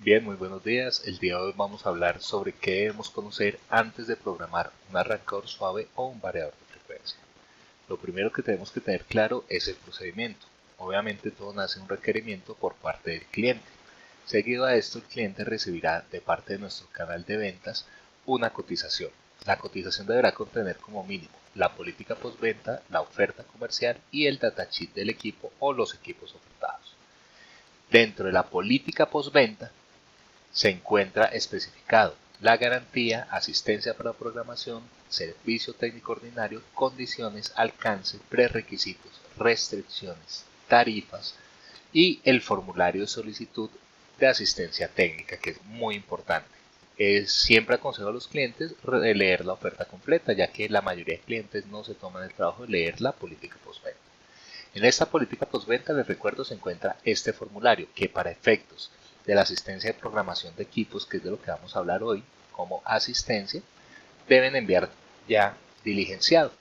Bien, muy buenos días. El día de hoy vamos a hablar sobre qué debemos conocer antes de programar un arrancador suave o un variador de frecuencia. Lo primero que tenemos que tener claro es el procedimiento. Obviamente todo nace de un requerimiento por parte del cliente. Seguido a esto, el cliente recibirá de parte de nuestro canal de ventas una cotización. La cotización deberá contener como mínimo la política postventa, la oferta comercial y el datasheet del equipo o los equipos ofertados. Dentro de la política postventa se encuentra especificado la garantía, asistencia para programación, servicio técnico ordinario, condiciones, alcance, prerequisitos, restricciones, tarifas y el formulario de solicitud de asistencia técnica, que es muy importante. Siempre aconsejo a los clientes leer la oferta completa, ya que la mayoría de clientes no se toman el trabajo de leer la política postventa. En esta política postventa, les recuerdo, se encuentra este formulario que para efectos de la asistencia de programación de equipos, que es de lo que vamos a hablar hoy, como asistencia, deben enviar ya diligenciado.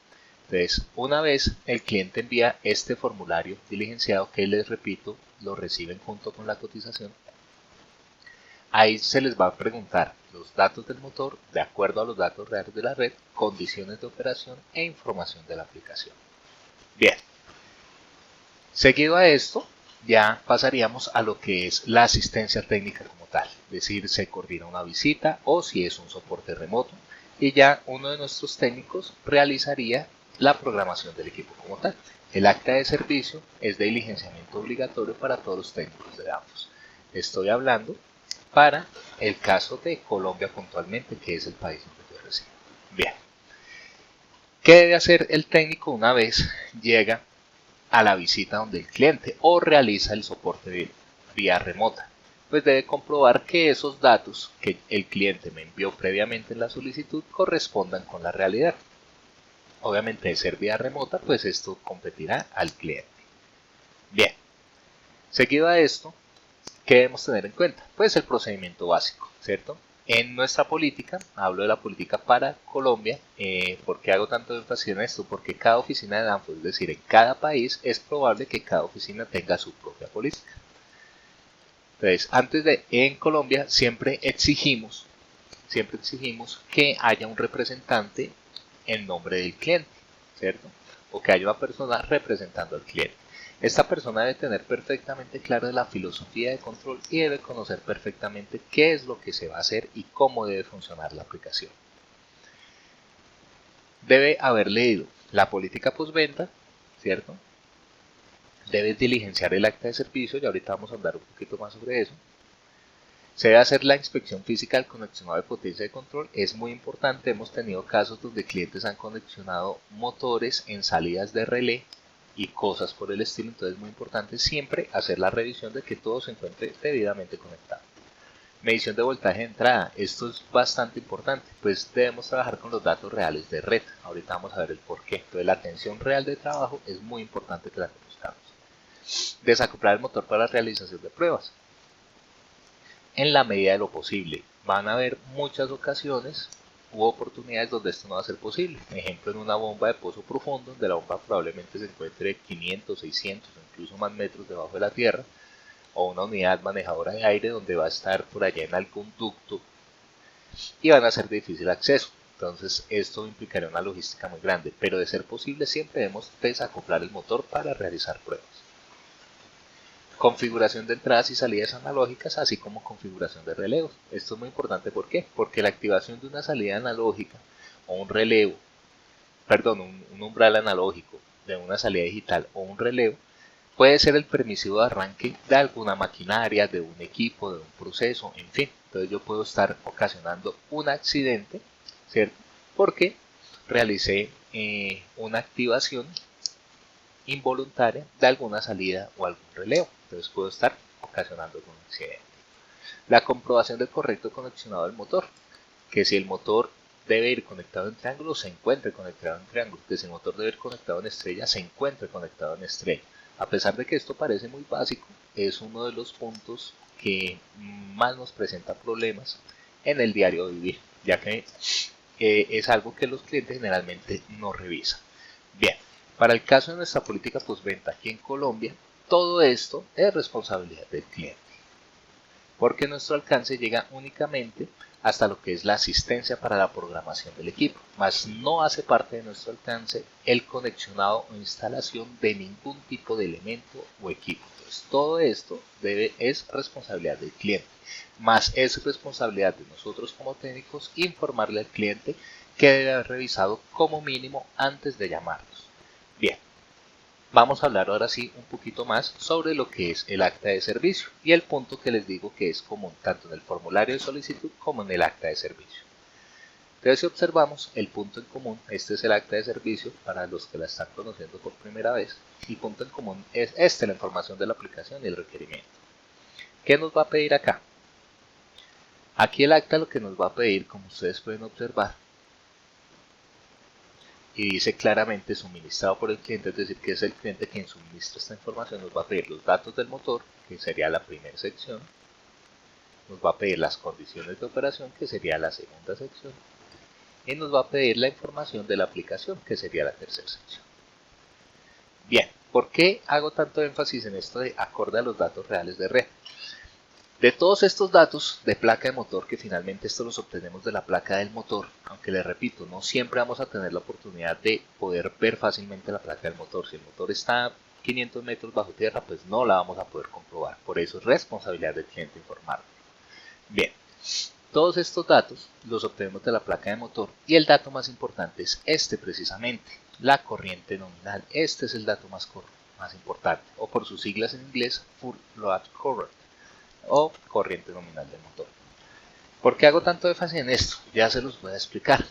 Entonces, una vez el cliente envía este formulario diligenciado, que les repito, lo reciben junto con la cotización, ahí se les va a preguntar los datos del motor de acuerdo a los datos reales de la red, condiciones de operación e información de la aplicación. Bien, seguido a esto, ya pasaríamos a lo que es la asistencia técnica como tal, es decir, se coordina una visita o si es un soporte remoto y ya uno de nuestros técnicos realizaría la programación del equipo como tal. El acta de servicio es de diligenciamiento obligatorio para todos los técnicos de Danfoss. Estoy hablando para el caso de Colombia puntualmente, que es el país donde yo resido. Bien, ¿qué debe hacer el técnico una vez llega a la visita donde el cliente o realiza el soporte vía remota? Pues debe comprobar que esos datos que el cliente me envió previamente en la solicitud correspondan con la realidad. Obviamente, de ser vía remota, pues esto competirá al cliente. Bien, seguido a esto, ¿qué debemos tener en cuenta? Pues el procedimiento básico, ¿cierto? En nuestra política, hablo de la política para Colombia, ¿por qué hago tanto énfasis en esto? Porque cada oficina de Danfoss, es decir, en cada país, es probable que cada oficina tenga su propia política. Entonces, en Colombia siempre exigimos que haya un representante en nombre del cliente, ¿cierto? O que haya una persona representando al cliente. Esta persona debe tener perfectamente claro la filosofía de control y debe conocer perfectamente qué es lo que se va a hacer y cómo debe funcionar la aplicación. Debe haber leído la política postventa, ¿cierto? Debe diligenciar el acta de servicio, y ahorita vamos a hablar un poquito más sobre eso. Se debe hacer la inspección física del conexionado de potencia de control. Es muy importante, hemos tenido casos donde clientes han conexionado motores en salidas de relé y cosas por el estilo, entonces es muy importante siempre hacer la revisión de que todo se encuentre debidamente conectado. Medición de voltaje de entrada, esto es bastante importante, pues debemos trabajar con los datos reales de red. Ahorita vamos a ver el por qué. Entonces la tensión real de trabajo es muy importante que la conozcamos. Desacoplar el motor para la realización de pruebas. En la medida de lo posible. Van a haber muchas ocasiones u oportunidades donde esto no va a ser posible. Ejemplo, en una bomba de pozo profundo, donde la bomba probablemente se encuentre 500, 600 o incluso más metros debajo de la tierra, o una unidad manejadora de aire donde va a estar por allá en algún ducto y van a ser de difícil acceso. Entonces esto implicaría una logística muy grande, pero de ser posible siempre debemos desacoplar el motor para realizar pruebas. Configuración de entradas y salidas analógicas, así como configuración de relevos. Esto es muy importante, ¿por qué? Porque la activación de una salida analógica o un relevo, un umbral analógico de una salida digital o un relevo puede ser el permisivo de arranque de alguna maquinaria, de un equipo, de un proceso, en fin. Entonces yo puedo estar ocasionando un accidente, ¿cierto? Porque realicé una activación involuntaria de alguna salida o algún relevo. Entonces puedo estar ocasionando un accidente. La comprobación del correcto conexionado del motor, que si el motor debe ir conectado en triángulo, se encuentre conectado en triángulo, que si el motor debe ir conectado en estrella, se encuentre conectado en estrella. A pesar de que esto parece muy básico, es uno de los puntos que más nos presenta problemas en el diario vivir, ya que es algo que los clientes generalmente no revisan. Bien, para el caso de nuestra política postventa aquí en Colombia, todo esto es responsabilidad del cliente. porque nuestro alcance llega únicamente hasta lo que es la asistencia para la programación del equipo, mas no hace parte de nuestro alcance el conexionado o instalación de ningún tipo de elemento o equipo. Entonces, todo esto es responsabilidad del cliente, más es responsabilidad de nosotros como técnicos informarle al cliente que debe haber revisado como mínimo antes de llamarnos. Bien, vamos a hablar ahora sí un poquito más sobre lo que es el acta de servicio y el punto que les digo que es común tanto en el formulario de solicitud como en el acta de servicio. Entonces, si observamos el punto en común, este es el acta de servicio para los que la están conociendo por primera vez. El punto en común es la información de la aplicación y el requerimiento. ¿Qué nos va a pedir acá? Aquí el acta lo que nos va a pedir, como ustedes pueden observar, y dice claramente suministrado por el cliente, es decir, que es el cliente quien suministra esta información. Nos va a pedir los datos del motor, que sería la primera sección, nos va a pedir las condiciones de operación, que sería la segunda sección, y nos va a pedir la información de la aplicación, que sería la tercera sección. Bien, ¿por qué hago tanto énfasis en esto de acorde a los datos reales de red? De todos estos datos de placa de motor, que finalmente estos los obtenemos de la placa del motor, aunque les repito, no siempre vamos a tener la oportunidad de poder ver fácilmente la placa del motor. Si el motor está 500 metros bajo tierra, pues no la vamos a poder comprobar. Por eso es responsabilidad del cliente informarlo. Bien, todos estos datos los obtenemos de la placa de motor y el dato más importante es este precisamente, la corriente nominal. Este es el dato más importante, o por sus siglas en inglés, Full Load Current, o corriente nominal del motor. ¿Por qué hago tanto énfasis en esto? Ya se los voy a explicar.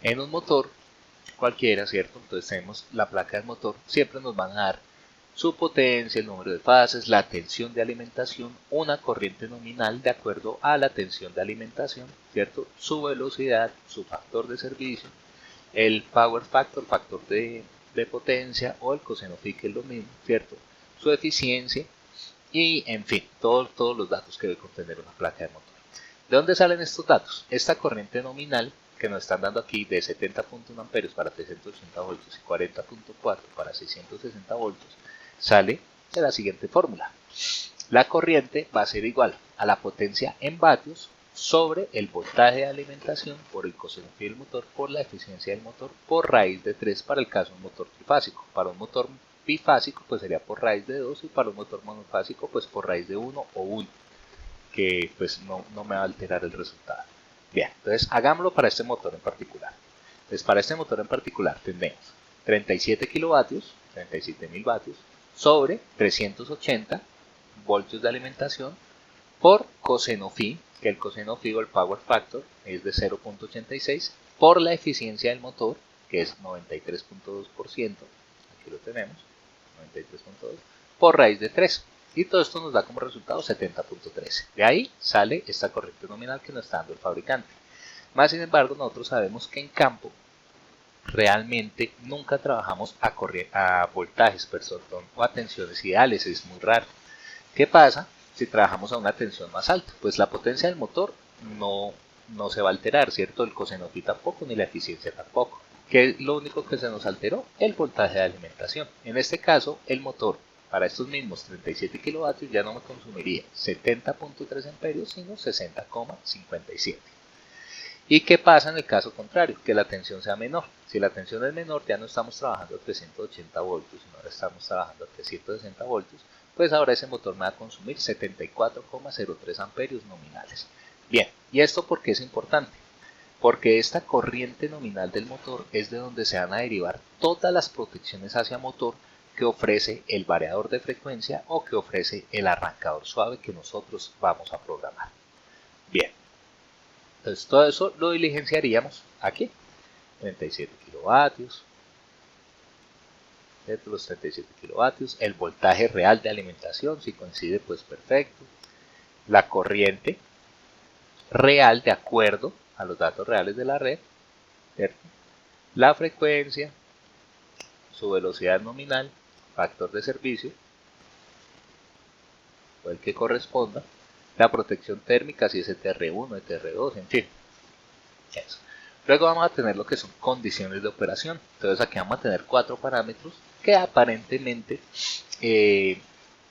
En un motor cualquiera, ¿cierto? Entonces tenemos la placa del motor, siempre nos van a dar su potencia, el número de fases, la tensión de alimentación, una corriente nominal de acuerdo a la tensión de alimentación, ¿cierto? Su velocidad, su factor de servicio, el power factor, factor de potencia, o el coseno phi, que es lo mismo, ¿cierto? Su eficiencia y, en fin, todos los datos que debe contener una placa de motor. ¿De dónde salen estos datos? Esta corriente nominal que nos están dando aquí de 70.1 amperios para 380 voltios y 40.4 para 660 voltios sale de la siguiente fórmula. La corriente va a ser igual a la potencia en vatios sobre el voltaje de alimentación por el coseno phi del motor por la eficiencia del motor por raíz de 3 para el caso de un motor trifásico. Para un motor bifásico pues sería por raíz de 2 y para un motor monofásico pues por raíz de 1 o 1, que pues no me va a alterar el resultado. Bien, entonces hagámoslo para este motor en particular. Entonces para este motor en particular tendremos 37 kilovatios, 37.000 vatios, sobre 380 voltios de alimentación por coseno phi, que el coseno phi o el power factor es de 0.86, por la eficiencia del motor, que es 93.2%, aquí lo tenemos, 93.2, por raíz de 3. Y todo esto nos da como resultado 70.13. De ahí sale esta corriente nominal que nos está dando el fabricante. Más sin embargo, nosotros sabemos que en campo realmente nunca trabajamos a voltajes, o a tensiones ideales, es muy raro. ¿Qué pasa si trabajamos a una tensión más alta? Pues la potencia del motor no se va a alterar, ¿cierto? El coseno phi tampoco, ni la eficiencia tampoco. ¿Qué es lo único que se nos alteró? El voltaje de alimentación. En este caso, el motor para estos mismos 37 kilovatios ya no me consumiría 70.3 amperios, sino 60,57. ¿Y qué pasa en el caso contrario? Que la tensión sea menor. Si la tensión es menor, ya no estamos trabajando a 380 voltios, sino ahora estamos trabajando a 360 voltios, pues ahora ese motor me va a consumir 74,03 amperios nominales. Bien, ¿y esto por qué es importante? Porque esta corriente nominal del motor es de donde se van a derivar todas las protecciones hacia motor que ofrece el variador de frecuencia o que ofrece el arrancador suave que nosotros vamos a programar. Bien, entonces todo eso lo diligenciaríamos aquí, 37 kilovatios, los 37 kilovatios, el voltaje real de alimentación, si coincide pues perfecto, la corriente real de acuerdo a los datos reales de la red, ¿cierto? La frecuencia, su velocidad nominal, factor de servicio, o el que corresponda, la protección térmica, si es ETR1, ETR2, en fin. Eso. Luego vamos a tener lo que son condiciones de operación. Entonces aquí vamos a tener 4 parámetros que aparentemente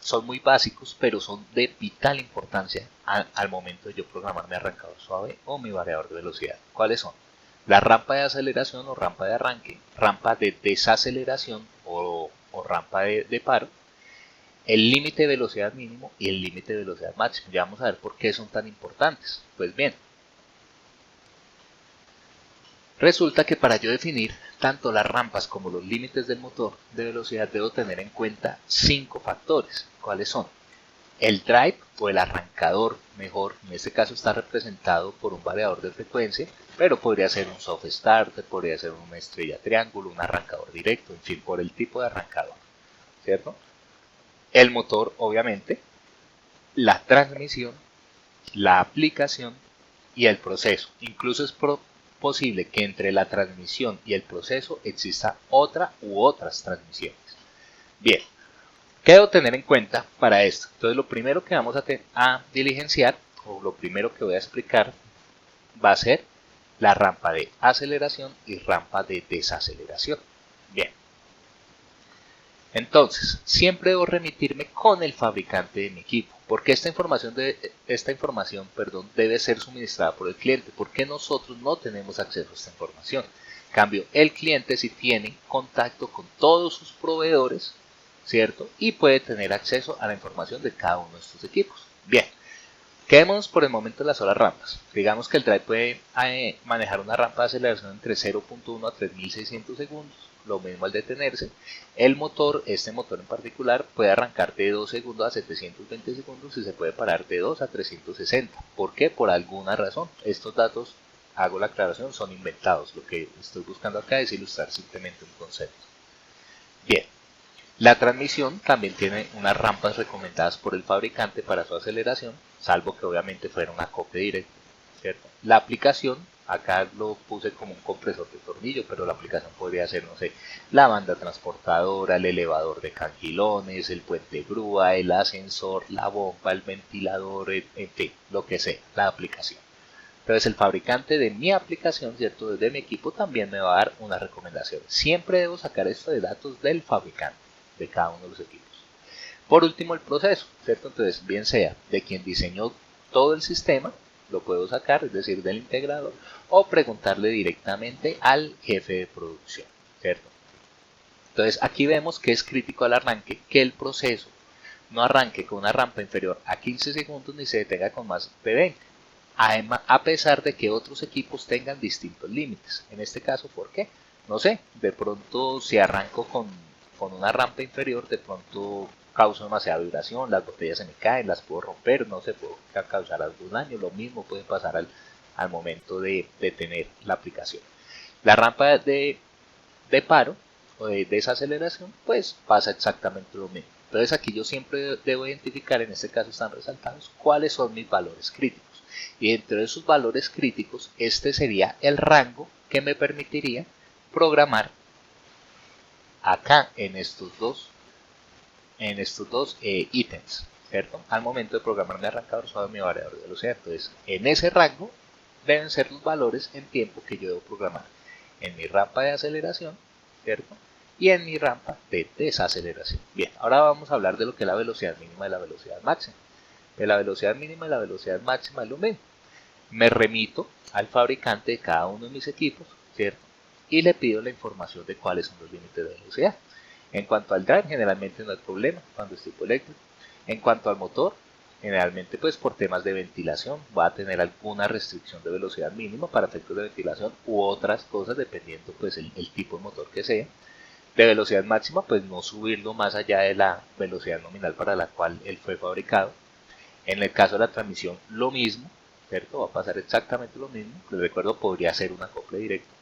son muy básicos, pero son de vital importancia al momento de yo programar mi arrancador suave o mi variador de velocidad. ¿Cuáles son? La rampa de aceleración o rampa de arranque, rampa de desaceleración o rampa de paro, el límite de velocidad mínimo y el límite de velocidad máximo. Ya vamos a ver por qué son tan importantes. Pues bien, resulta que para yo definir tanto las rampas como los límites del motor de velocidad debo tener en cuenta 5 factores. ¿Cuáles son? El drive o el arrancador, mejor, en este caso está representado por un variador de frecuencia, pero podría ser un soft starter, podría ser una estrella triángulo, un arrancador directo, en fin, por el tipo de arrancador, ¿cierto? El motor, obviamente, la transmisión, la aplicación y el proceso. Incluso es posible que entre la transmisión y el proceso exista otra u otras transmisiones. Bien, ¿qué debo tener en cuenta para esto? Entonces lo primero que vamos a diligenciar, o lo primero que voy a explicar, va a ser la rampa de aceleración y rampa de desaceleración. Bien, entonces siempre debo remitirme con el fabricante de mi equipo, porque esta información debe ser suministrada por el cliente, porque nosotros no tenemos acceso a esta información. En cambio, el cliente sí tiene contacto con todos sus proveedores, ¿cierto? Y puede tener acceso a la información de cada uno de estos equipos. Bien, quedémonos por el momento en las solas rampas. Digamos que el drive puede manejar una rampa de aceleración entre 0.1 a 3600 segundos. Lo mismo al detenerse. El motor, este motor en particular, puede arrancar de 2 segundos a 720 segundos y se puede parar de 2 a 360. ¿Por qué? Por alguna razón. Estos datos, hago la aclaración, son inventados. Lo que estoy buscando acá es ilustrar simplemente un concepto. Bien. La transmisión también tiene unas rampas recomendadas por el fabricante para su aceleración, salvo que obviamente fuera un acople directo, ¿cierto? La aplicación, acá lo puse como un compresor de tornillo, pero la aplicación podría ser, no sé, la banda transportadora, el elevador de cangilones, el puente grúa, el ascensor, la bomba, el ventilador, en fin, lo que sea, la aplicación. Entonces el fabricante de mi aplicación, ¿cierto? Desde mi equipo también me va a dar una recomendación. Siempre debo sacar esto de datos del fabricante de cada uno de los equipos. Por último, el proceso, ¿cierto? Entonces, bien sea de quien diseñó todo el sistema, lo puedo sacar, es decir, del integrador, o preguntarle directamente al jefe de producción, ¿cierto? Entonces, aquí vemos que es crítico al arranque que el proceso no arranque con una rampa inferior a 15 segundos ni se detenga con más de 20. Además, a pesar de que otros equipos tengan distintos límites. En este caso, ¿por qué? No sé, de pronto si arranco con una rampa inferior, de pronto causa demasiada vibración, las botellas se me caen, las puedo romper, no sé, puedo causar algún daño. Lo mismo puede pasar al momento de tener la aplicación. La rampa de paro o de desaceleración, pues pasa exactamente lo mismo. Entonces aquí yo siempre debo identificar, en este caso están resaltados, cuáles son mis valores críticos. Y dentro de esos valores críticos, este sería el rango que me permitiría programar acá en estos dos ítems, ¿cierto? Al momento de programar mi arrancador suave, mi variador de velocidad. Entonces, en ese rango deben ser los valores en tiempo que yo debo programar en mi rampa de aceleración, ¿cierto? Y en mi rampa de desaceleración. Bien, ahora vamos a hablar de lo que es la velocidad mínima y la velocidad máxima. De la velocidad mínima y la velocidad máxima es lo mismo. Me remito al fabricante de cada uno de mis equipos, ¿cierto? Y le pido la información de cuáles son los límites de velocidad. En cuanto al drive, generalmente no hay problema cuando es tipo eléctrico. En cuanto al motor, generalmente pues por temas de ventilación va a tener alguna restricción de velocidad mínima para efectos de ventilación u otras cosas dependiendo pues el tipo de motor que sea. De velocidad máxima pues no subirlo más allá de la velocidad nominal para la cual él fue fabricado. En el caso de la transmisión lo mismo, ¿cierto? Va a pasar exactamente lo mismo. Les recuerdo, podría ser un acople directo.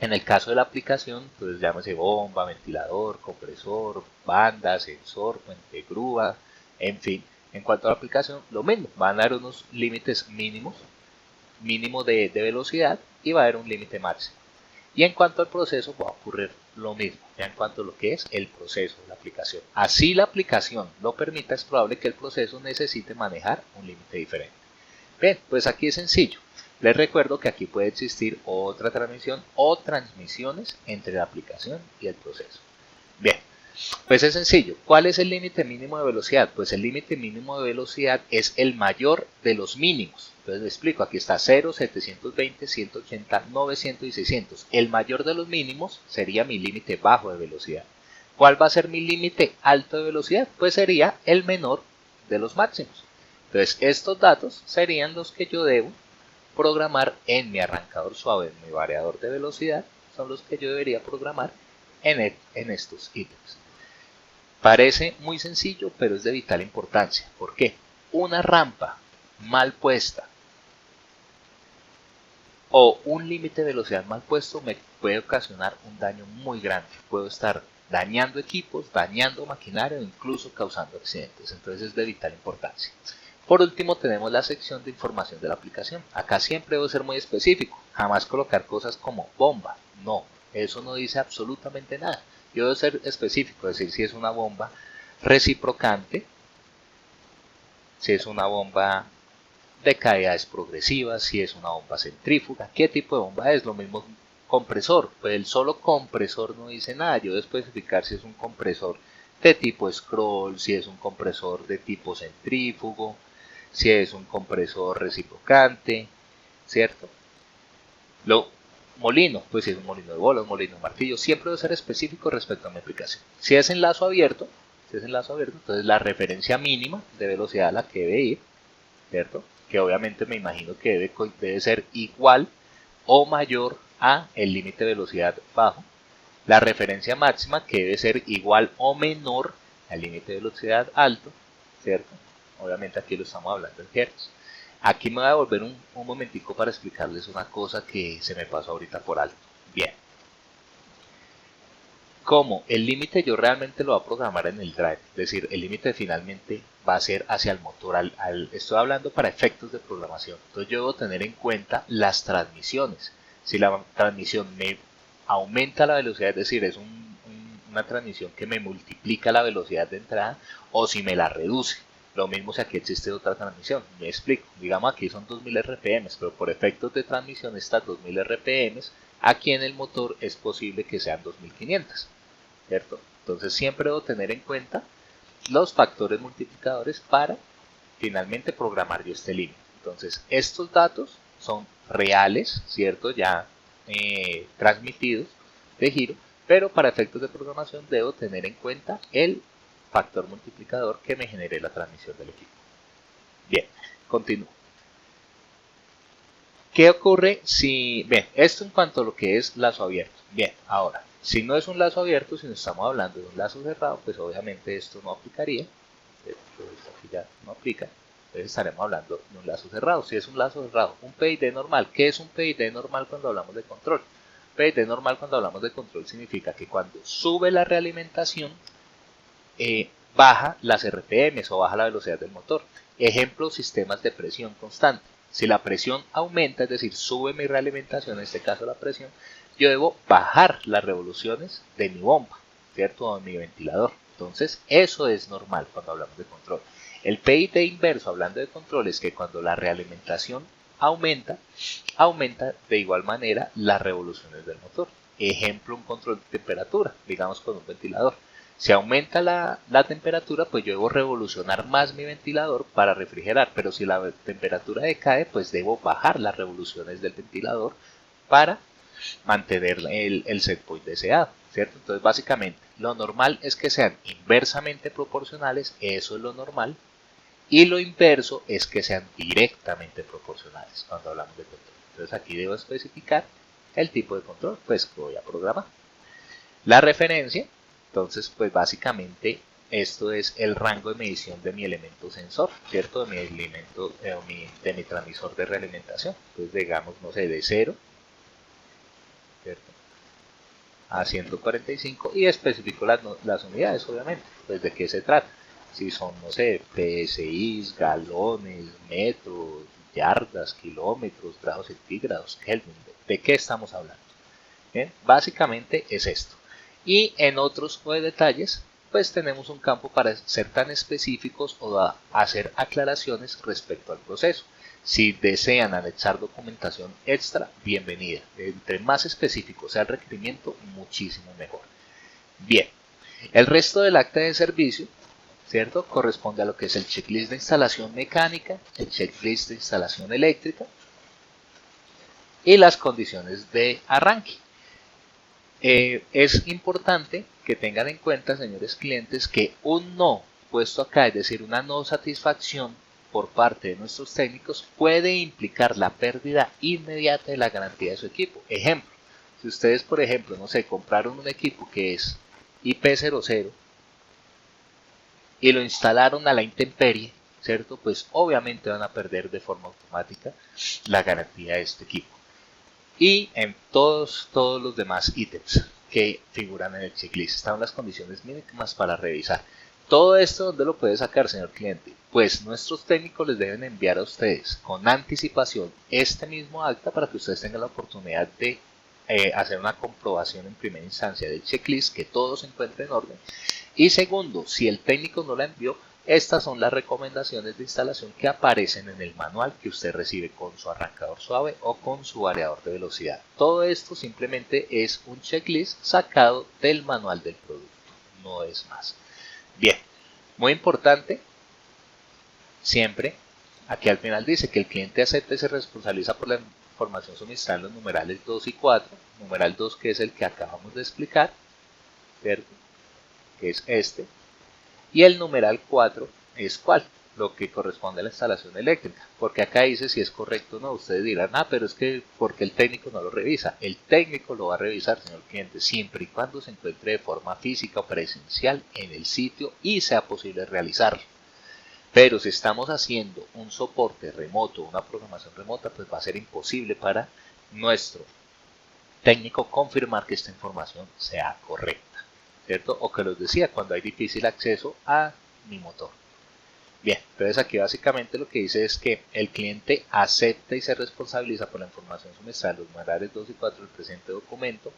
En el caso de la aplicación, entonces llámese bomba, ventilador, compresor, banda, sensor, puente grúa, en fin. En cuanto a la aplicación, lo mismo. Van a haber unos límites mínimo de velocidad y va a haber un límite máximo. Y en cuanto al proceso, va a ocurrir lo mismo. Ya en cuanto a lo que es el proceso de la aplicación. Así la aplicación lo permita, es probable que el proceso necesite manejar un límite diferente. Bien, pues aquí es sencillo. Les recuerdo que aquí puede existir otra transmisión o transmisiones entre la aplicación y el proceso. Bien, Pues es sencillo. ¿Cuál es el límite mínimo de velocidad? Pues el límite mínimo de velocidad es el mayor de los mínimos. Entonces le explico, aquí está 0, 720, 180, 900 y 600. El mayor de los mínimos sería mi límite bajo de velocidad. ¿Cuál va a ser mi límite alto de velocidad? Pues sería el menor de los máximos. Entonces estos datos serían los que yo debo programar en mi arrancador suave, en mi variador de velocidad, son los que yo debería programar en estos ítems. Parece muy sencillo, pero es de vital importancia. ¿Por qué? Una rampa mal puesta o un límite de velocidad mal puesto me puede ocasionar un daño muy grande. Puedo estar dañando equipos, dañando maquinaria o incluso causando accidentes. Entonces es de vital importancia. Por último tenemos la sección de información de la aplicación. Acá siempre debo ser muy específico. Jamás colocar cosas como bomba. No, eso no dice absolutamente nada. Yo debo ser específico, decir si es una bomba reciprocante, si es una bomba de caídas progresivas, si es una bomba centrífuga, qué tipo de bomba es. Lo mismo compresor, pues el solo compresor no dice nada. Yo debo especificar si es un compresor de tipo scroll, si es un compresor de tipo centrífugo, si es un compresor reciprocante, ¿cierto? Molino, pues si es un molino de bolas, un molino de martillo, siempre debe ser específico respecto a mi aplicación. Si es enlazo abierto, entonces la referencia mínima de velocidad a la que debe ir, ¿cierto? Que obviamente me imagino que debe ser igual o mayor a el límite de velocidad bajo. La referencia máxima que debe ser igual o menor al límite de velocidad alto, ¿cierto? Obviamente aquí lo estamos hablando en hertz. Aquí me voy a volver un momentico para explicarles una cosa que se me pasó ahorita por alto. Bien. Como el límite yo realmente lo voy a programar en el drive, es decir, el límite finalmente va a ser hacia el motor, estoy hablando para efectos de programación. Entonces yo debo tener en cuenta las transmisiones. Si la transmisión me aumenta la velocidad, es decir, es una transmisión que me multiplica la velocidad de entrada, o si me la reduce. Lo mismo si aquí existe otra transmisión. Me explico. Digamos aquí son 2000 RPM, pero por efectos de transmisión estas 2000 RPM, aquí en el motor es posible que sean 2500. ¿Cierto? Entonces siempre debo tener en cuenta los factores multiplicadores para finalmente programar yo este límite. Entonces estos datos son reales, ¿cierto? Ya transmitidos de giro, pero para efectos de programación debo tener en cuenta el factor multiplicador que me genere la transmisión del equipo. Bien, continúo. ¿Qué ocurre si... Bien, esto en cuanto a lo que es lazo abierto. Bien, ahora, si no es un lazo abierto, si no estamos hablando de un lazo cerrado, pues obviamente esto no aplicaría. Esto aquí ya no aplica. Entonces estaremos hablando de un lazo cerrado. Si es un lazo cerrado, un PID normal. ¿Qué es un PID normal cuando hablamos de control? PID normal cuando hablamos de control significa que cuando sube la realimentación, baja las RPMs o baja la velocidad del motor. Ejemplo, sistemas de presión constante. Si la presión aumenta, es decir, sube mi realimentación, en este caso la presión, yo debo bajar las revoluciones de mi bomba, ¿cierto? O de mi ventilador. Entonces, eso es normal cuando hablamos de control. El PID inverso, hablando de control, es que cuando la realimentación aumenta de igual manera las revoluciones del motor. Ejemplo, un control de temperatura, digamos con un ventilador. Si aumenta la temperatura, pues yo debo revolucionar más mi ventilador para refrigerar, pero si la temperatura decae, pues debo bajar las revoluciones del ventilador para mantener el set point deseado, ¿cierto? Entonces básicamente lo normal es que sean inversamente proporcionales, eso es lo normal, y lo inverso es que sean directamente proporcionales cuando hablamos de control. Entonces aquí debo especificar el tipo de control pues que voy a programar. La referencia, entonces pues básicamente esto es el rango de medición de mi elemento sensor, ¿cierto? De mi elemento, de mi transmisor de realimentación. Entonces digamos, no sé, de 0, ¿cierto?, a 145 y especifico las unidades, obviamente. Pues de qué se trata. Si son, no sé, PSI, galones, metros, yardas, kilómetros, grados centígrados, Kelvin, ¿de qué estamos hablando? Bien, básicamente es esto. Y en otros detalles, pues tenemos un campo para ser tan específicos o hacer aclaraciones respecto al proceso. Si desean anexar documentación extra, bienvenida. Entre más específico sea el requerimiento, muchísimo mejor. Bien, El resto del acta de servicio, ¿cierto?, corresponde a lo que es el checklist de instalación mecánica, el checklist de instalación eléctrica y las condiciones de arranque. Es importante que tengan en cuenta, señores clientes, que un no puesto acá, es decir, una no satisfacción por parte de nuestros técnicos, puede implicar la pérdida inmediata de la garantía de su equipo. Ejemplo, si ustedes, por ejemplo, no sé, compraron un equipo que es IP00 y lo instalaron a la intemperie, ¿cierto? Pues obviamente van a perder de forma automática la garantía de este equipo. Y en todos los demás ítems que figuran en el checklist están las condiciones mínimas para revisar. Todo esto, ¿dónde lo puede sacar, señor cliente? Pues nuestros técnicos les deben enviar a ustedes con anticipación este mismo acta para que ustedes tengan la oportunidad de hacer una comprobación en primera instancia del checklist, que todo se encuentre en orden. Y segundo, si el técnico no la envió, estas son las recomendaciones de instalación que aparecen en el manual que usted recibe con su arrancador suave o con su variador de velocidad. Todo esto simplemente es un checklist sacado del manual del producto, no es más. Bien, muy importante, siempre, aquí al final dice que el cliente acepta y se responsabiliza por la información suministrada en los numerales 2 y 4, numeral 2 que es el que acabamos de explicar, ¿cierto?, que es este, y el numeral 4 es cuál, lo que corresponde a la instalación eléctrica, porque acá dice si es correcto o no. Ustedes dirán, pero es que porque el técnico no lo revisa. El técnico lo va a revisar, señor cliente, siempre y cuando se encuentre de forma física o presencial en el sitio y sea posible realizarlo. Pero si estamos haciendo un soporte remoto, una programación remota, pues va a ser imposible para nuestro técnico confirmar que esta información sea correcta, ¿cierto? O que les decía, cuando hay difícil acceso a mi motor. Bien, entonces aquí básicamente lo que dice es que el cliente acepta y se responsabiliza por la información suministrada en los numerales 2 y 4 del presente documento,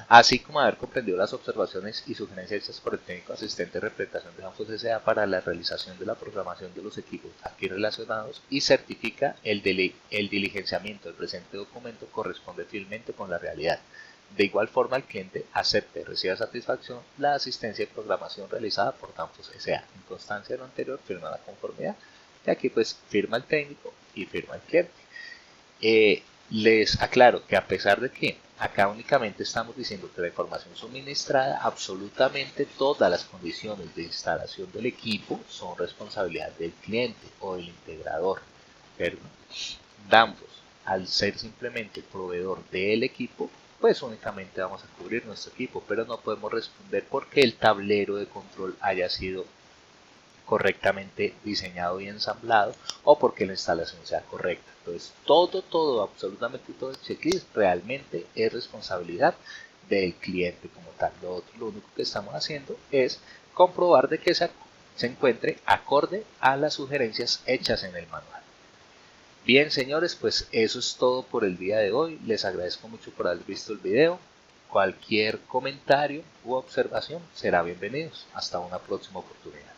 así como haber comprendido las observaciones y sugerencias hechas por el técnico asistente de representación de Danfoss S.A. para la realización de la programación de los equipos aquí relacionados, y certifica el diligenciamiento del presente documento corresponde fielmente con la realidad. De igual forma, el cliente acepta y recibe satisfacción la asistencia y programación realizada por Danfoss S.A. En constancia de lo anterior, firma la conformidad, y aquí pues firma el técnico y firma el cliente. Les aclaro que a pesar de que acá únicamente estamos diciendo que la información suministrada, absolutamente todas las condiciones de instalación del equipo son responsabilidad del cliente o del integrador, ¿verdad? Danfoss, al ser simplemente proveedor del equipo, pues únicamente vamos a cubrir nuestro equipo, pero no podemos responder porque el tablero de control haya sido correctamente diseñado y ensamblado o porque la instalación sea correcta. Entonces absolutamente todo el checklist realmente es responsabilidad del cliente como tal. Lo único que estamos haciendo es comprobar de que se encuentre acorde a las sugerencias hechas en el manual. Bien, señores, pues eso es todo por el día de hoy. Les agradezco mucho por haber visto el video. Cualquier comentario u observación será bienvenidos. Hasta una próxima oportunidad.